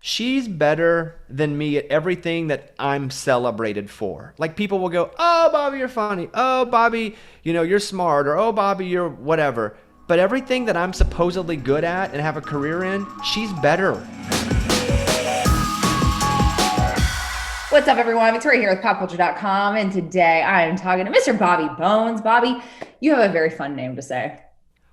she's better than me at everything that I'm celebrated for. Like people will go, "Oh, Bobby, you're funny. Oh, Bobby, you're smart," or "Oh, Bobby, you're whatever." But everything that I'm supposedly good at and have a career in, she's better. What's up, everyone? Victoria here with popculture.com, and today I am talking to Mr. Bobby Bones. Bobby, you have a very fun name to say.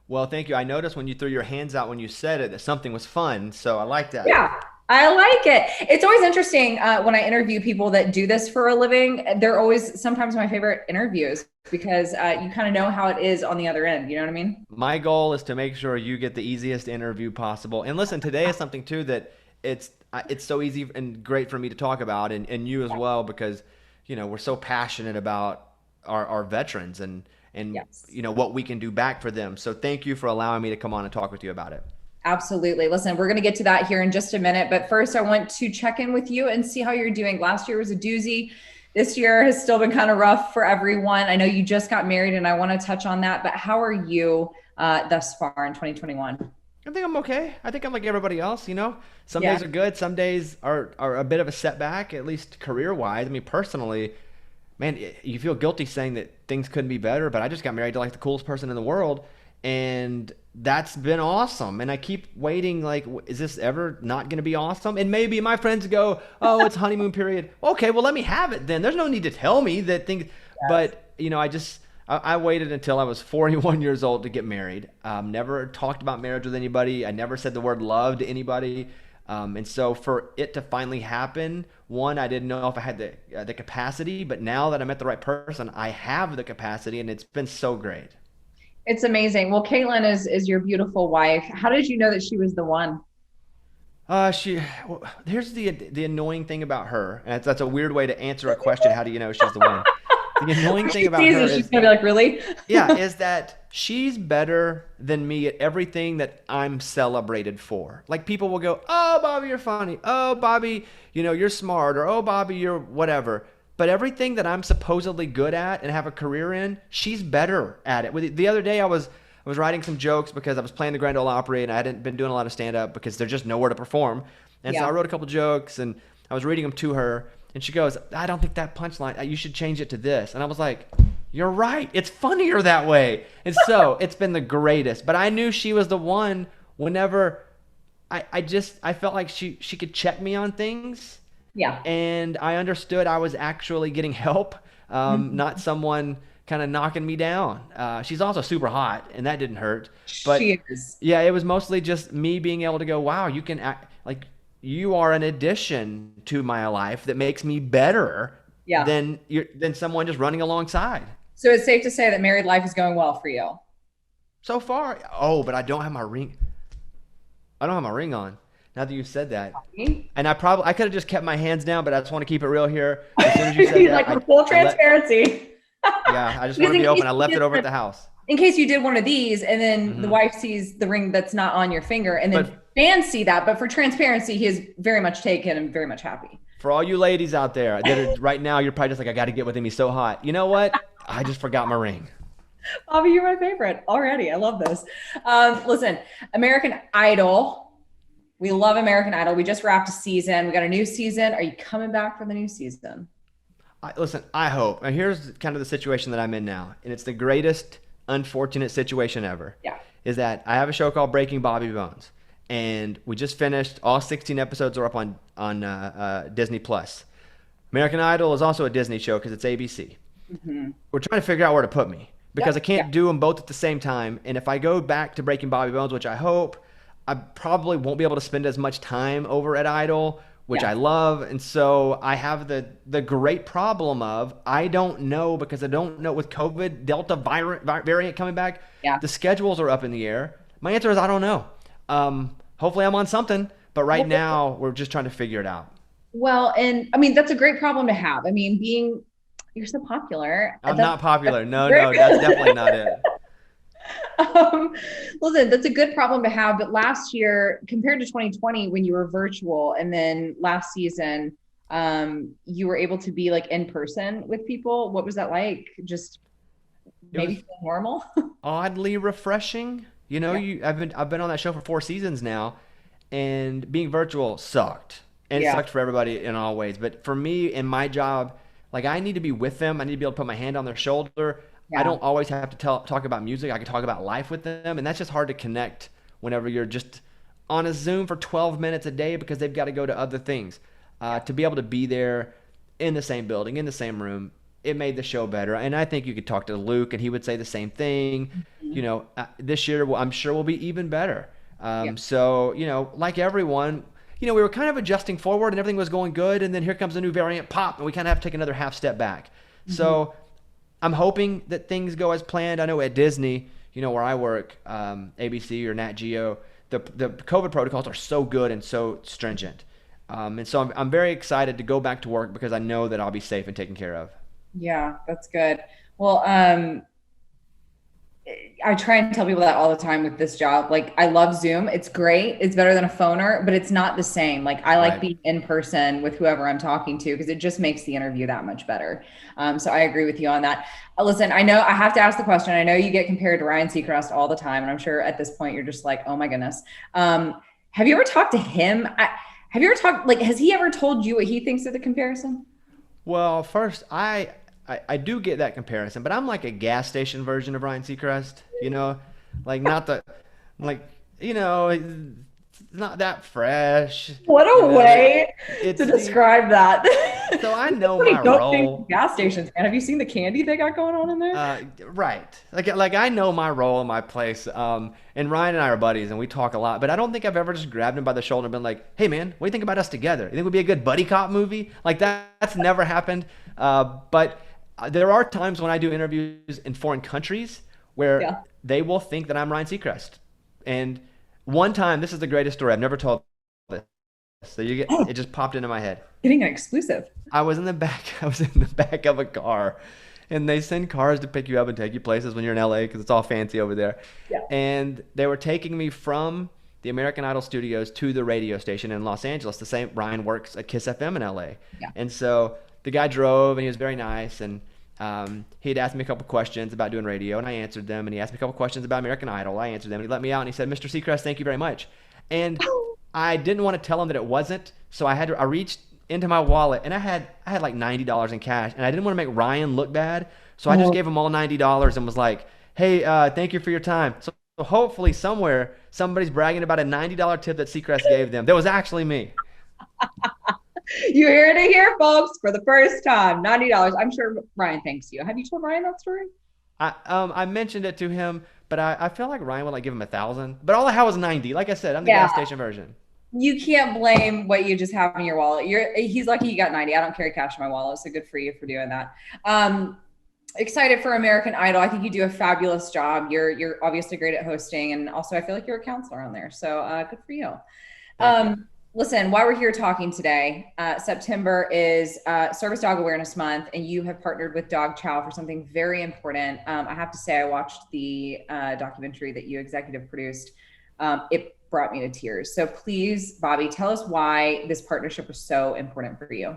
Well, thank you. I noticed when you threw your hands out when you said it that something was fun, so I like that. Yeah, I like it. It's always interesting when I interview people that do this for a living. They're always sometimes my favorite interviews because you kind of know how it is on the other end. You know what I mean? My goal is to make sure you get the easiest interview possible. And listen, today is something too that it's so easy and great for me to talk about, and you as well, because we're so passionate about our veterans and Yes. what we can do back for them. So thank you for allowing me to come on and talk with you about it. Absolutely. Listen, we're going to get to that here in just a minute. But first, I want to check in with you and see how you're doing. Last year was a doozy. This year has still been kind of rough for everyone. I know you just got married, and I want to touch on that. But how are you thus far in 2021? I think I'm okay. I think I'm like everybody else. Some Yeah. days are good. Some days are a bit of a setback, at least career wise. I mean, personally, man, you feel guilty saying that things couldn't be better, but I just got married to like the coolest person in the world, and that's been awesome. And I keep waiting, like, is this ever not going to be awesome? And maybe my friends go, "Oh, it's honeymoon period." Okay, well, let me have it then. There's no need to tell me that things, Yes. but I waited until I was 41 years old to get married. Never talked about marriage with anybody. I never said the word love to anybody. And so for it to finally happen, one, I didn't know if I had the capacity, but now that I met the right person, I have the capacity, and it's been so great. It's amazing. Well, Caitlin is your beautiful wife. How did you know that she was the one? Well, here's the annoying thing about her, and that's a weird way to answer a question. How do you know she's the one? The annoying When thing she about sees her it, she's is, gonna be like, "Really?" yeah, is that she's better than me at everything that I'm celebrated for. Like people will go, "Oh, Bobby, you're funny. Oh, Bobby, you're smart," or "Oh, Bobby, you're whatever." But everything that I'm supposedly good at and have a career in, she's better at it. The other day, I was writing some jokes because I was playing the Grand Ole Opry and I hadn't been doing a lot of stand up because there's just nowhere to perform. And so I Yeah. wrote a couple jokes and I was reading them to her, and she goes, "I don't think that punchline. You should change it to this." And I was like, "You're right. It's funnier that way." And so it's been the greatest. But I knew she was the one whenever I felt like she could check me on things, Yeah. and I understood I was actually getting help, not someone kind of knocking me down. She's also super hot, and that didn't hurt. But She is. yeah, it was mostly just me being able to go, "Wow, you can act like you are an addition to my life that makes me better Yeah. than someone just running alongside." So it's safe to say that married life is going well for you. So far, oh, but I don't have my ring. I don't have my ring on. Now that you said that, and I could have just kept my hands down, but I just want to keep it real here. As soon as you said He's that, like, for full I let transparency. yeah, I just want Because to be open. I left it over at the house. in case you did one of these and then the Hmm. wife sees the ring that's not on your finger and then But fans see that, but for transparency, he is very much taken and very much happy. for all you ladies out there that are right now, you're probably just like, "I got to get with him. He's so hot." You know what? I just forgot my ring. Bobby, you're my favorite already. I love this. Listen, American Idol. We love American Idol. We just wrapped a season. We got a new season. Are you coming back for the new season? Listen, I hope. And here's kind of the situation that I'm in now, and it's the greatest unfortunate situation ever. Yeah. Is that I have a show called Breaking Bobby Bones, and we just finished. All 16 episodes are up on Disney Plus. American Idol is also a Disney show because it's ABC. Mm-hmm. We're trying to figure out where to put me because I Yep. Yeah. can't do them both at the same time. And if I go back to Breaking Bobby Bones, which I hope, I probably won't be able to spend as much time over at Idol, which Yeah. I love. And so I have the great problem of I don't know, because I don't know with COVID Delta variant coming back. Yeah. The schedules are up in the air. My answer is I don't know. Hopefully I'm on something, but right now we're just trying to figure it out. Well, and I mean, that's a great problem to have. I mean, you're so popular. I'm That's not popular. No, great. no, that's definitely not it. Um, Listen, that's a good problem to have. But last year, compared to 2020, when you were virtual, and then last season, you were able to be like in person with people. What was that like? Just It maybe was feel normal? oddly refreshing. Yeah. I've been on that show for 4 seasons now, and being virtual sucked. And it Yeah. sucked for everybody in all ways. But for me in my job, like I need to be with them. I need to be able to put my hand on their shoulder. I Yeah. don't always have to talk about music. I can talk about life with them, and that's just hard to connect whenever you're just on a Zoom for 12 minutes a day because they've got to go to other things. To be able to be there in the same building, in the same room, it made the show better. And I think you could talk to Luke, and he would say the same thing. Mhm. This year, I'm sure will be even better. Yeah. So, like everyone, we were kind of adjusting forward and everything was going good. And then here comes a new variant pop, and we kind of have to take another half step back. Mhm. So I'm hoping that things go as planned. I know at Disney, where I work, ABC or Nat Geo, the COVID protocols are so good and so stringent. And so I'm very excited to go back to work because I know that I'll be safe and taken care of. Yeah, that's good. Well, I try and tell people that all the time with this job. Like, I love Zoom. It's great. It's better than a phoner, but it's not the same. Like, I like Right. being in person with whoever I'm talking to because it just makes the interview that much better. So I agree with you on that. Listen, I know I have to ask the question. I know you get compared to Ryan Seacrest all the time, and I'm sure at this point you're just like, oh my goodness. Have you ever talked to him? Have you ever talked, like, has he ever told you what he thinks of the comparison? Well, first, I do get that comparison, but I'm like a gas station version of Ryan Seacrest, like not the, like, it's not that fresh, What a way to it's the, describe that. so I know People my don't think role. gas stations, man. Have you seen the candy they got going on in there? Right. Like I know my role and my place. And Ryan and I are buddies and we talk a lot, but I don't think I've ever just grabbed him by the shoulder and been like, "Hey man, what do you think about us together? You think we'd be a good buddy cop movie?" Like that's never happened. But there are times when I do interviews in foreign countries where Yeah. they will think that I'm Ryan Seacrest. And one time, this is the greatest story. I've never told this. So Oh, it just popped into my head. getting an exclusive. I was in the back. I was in the back of a car, and they send cars to pick you up and take you places when you're in LA because it's all fancy over there. Yeah. And they were taking me from the American Idol studios to the radio station in Los Angeles. The same Ryan works at Kiss FM in LA, Yeah. and so the guy drove and he was very nice and. He had asked me a couple questions about doing radio, and I answered them. And he asked me a couple questions about American Idol. I answered them, and he let me out. And he said, "Mr. Seacrest, thank you very much." And I didn't want to tell him that it wasn't, so I reached into my wallet, and I had like $90 in cash, and I didn't want to make Ryan look bad, so I just Oh, gave him all $90 and was like, "Hey, thank you for your time." So hopefully somewhere somebody's bragging about a $90 tip that Seacrest gave them. That was actually me. you heard it here, folks, for the first time. $90. I'm sure Ryan thanks you. Have you told Ryan that story? I mentioned it to him, but I feel like Ryan would like give him 1,000. But all I had was 90. Like I said, I'm the Yeah. gas station version. You can't blame what you just have in your wallet. He's lucky you got 90. I don't carry cash in my wallet, so good for you for doing that. Excited for American Idol. I think you do a fabulous job. You're obviously great at hosting, and also I feel like you're a counselor on there. So good for you. Thank you. Listen, while we're here talking today, September is Service Dog Awareness Month, and you have partnered with Dog Chow for something very important. I have to say, I watched the documentary that you executive produced. It brought me to tears. So please, Bobby, tell us why this partnership was so important for you.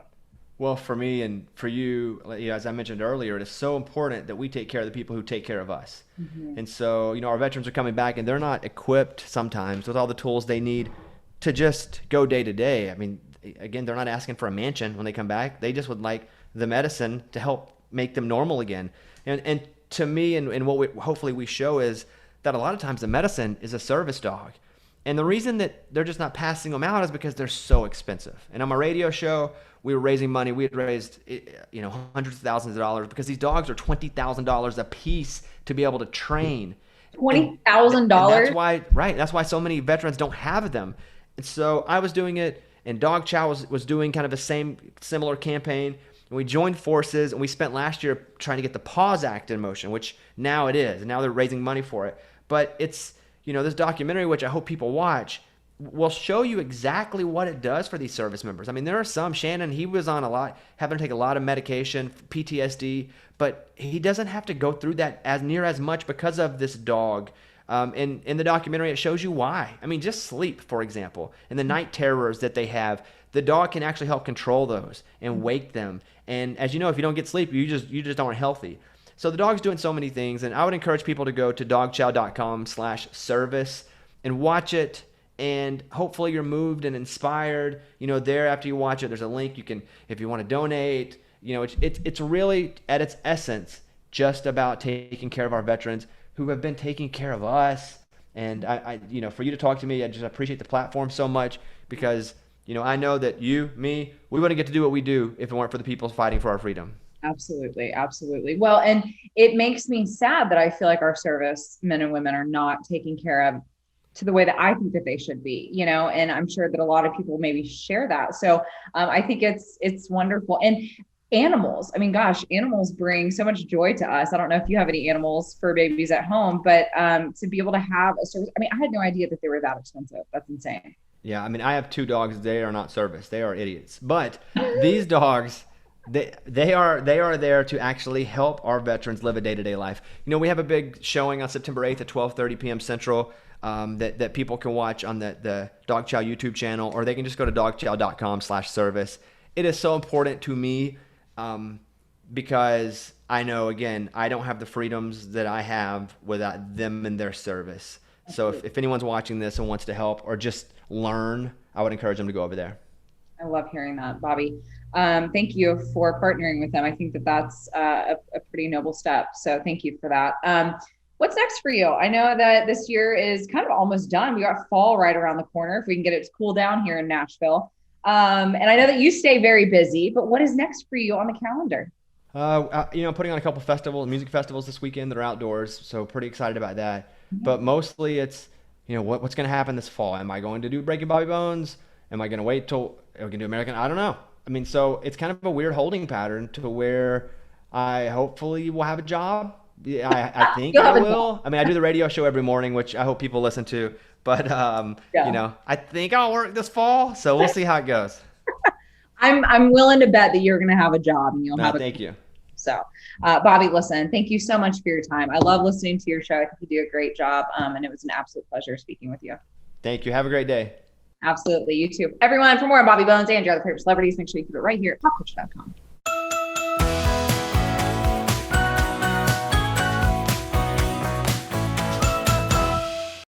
Well, for me and for you, as I mentioned earlier, it is so important that we take care of the people who take care of us. Mhm. And so, our veterans are coming back and they're not equipped sometimes with all the tools they need to just go day to day. I mean, again, they're not asking for a mansion when they come back. They just would like the medicine to help make them normal again. And to me, and what hopefully we show is that a lot of times the medicine is a service dog. And the reason that they're just not passing them out is because they're so expensive. And on my radio show, we were raising money. We had raised, hundreds of thousands of dollars because these dogs are $20,000 a piece to be able to train. And that's $20,000. why, right? That's why so many veterans don't have them. And so I was doing it, and Dog Chow was doing kind of the similar campaign. And we joined forces, and we spent last year trying to get the Pause Act in motion, which now it is. And now they're raising money for it. But it's, this documentary, which I hope people watch, will show you exactly what it does for these service members. I mean, there are some, Shannon, he was on having to take a lot of medication, PTSD, but he doesn't have to go through that as much because of this dog. In the documentary, it shows you why. I mean, just sleep, for example, and the night terrors that they have. The dog can actually help control those and wake them. And as you know, if you don't get sleep, you just aren't healthy. So the dog's doing so many things, and I would encourage people to go to dogchow.com/service and watch it and hopefully you're moved and inspired. There after you watch it, there's a link you can, if you want to donate. It's really at its essence just about taking care of our veterans who have been taking care of us. And I for you to talk to me, I just appreciate the platform so much, because I know that you, me, we wouldn't get to do what we do if it weren't for the people fighting for our freedom. Absolutely. Absolutely. Well, and it makes me sad that I feel like our service men and women are not taken care of to the way that I think that they should be, and I'm sure that a lot of people maybe share that. So I think it's wonderful. And animals, I mean, gosh, animals bring so much joy to us. I don't know if you have any animals, fur babies at home, but to be able to have a service, I mean, I had no idea that they were that expensive. That's insane. Yeah. I mean, I have 2 dogs. They are not service. They are idiots. But these dogs, they are there to actually help our veterans live a day-to-day life. We have a big showing on September 8th at 12:30 p.m. Central that people can watch on the Dog Chow YouTube channel, or they can just go to dogchow.com/service. It is so important to me because I know, again, I don't have the freedoms that I have without them and their service. So if anyone's watching this and wants to help or just learn, I would encourage them to go over there. I love hearing that, Bobby. Thank you for partnering with them. I think that that's a pretty noble step. So thank you for that. What's next for you? I know that this year is kind of almost done. We got fall right around the corner if we can get it to cool down here in Nashville. And I know that you stay very busy, but what is next for you on the calendar? I'm putting on a couple music festivals this weekend that are outdoors. So pretty excited about that. Mm-hmm. But mostly it's, what's going to happen this fall? Am I going to do Breaking Bobby Bones? Am I going to wait till we can do American? I don't know. I mean, so it's kind of a weird holding pattern to where I hopefully will have a job. Yeah, I think I will. I mean, I do the radio show every morning, which I hope people listen to. But, I think I'll work this fall. So we'll see how it goes. I'm willing to bet that you're going to have a job and you'll have a thank you. So, Bobby, listen, thank you so much for your time. I love listening to your show. I think you do a great job. And it was an absolute pleasure speaking with you. Thank you. Have a great day. Absolutely. You too. Everyone, for more on Bobby Bones and your other favorite celebrities, make sure you keep it right here at popculture.com.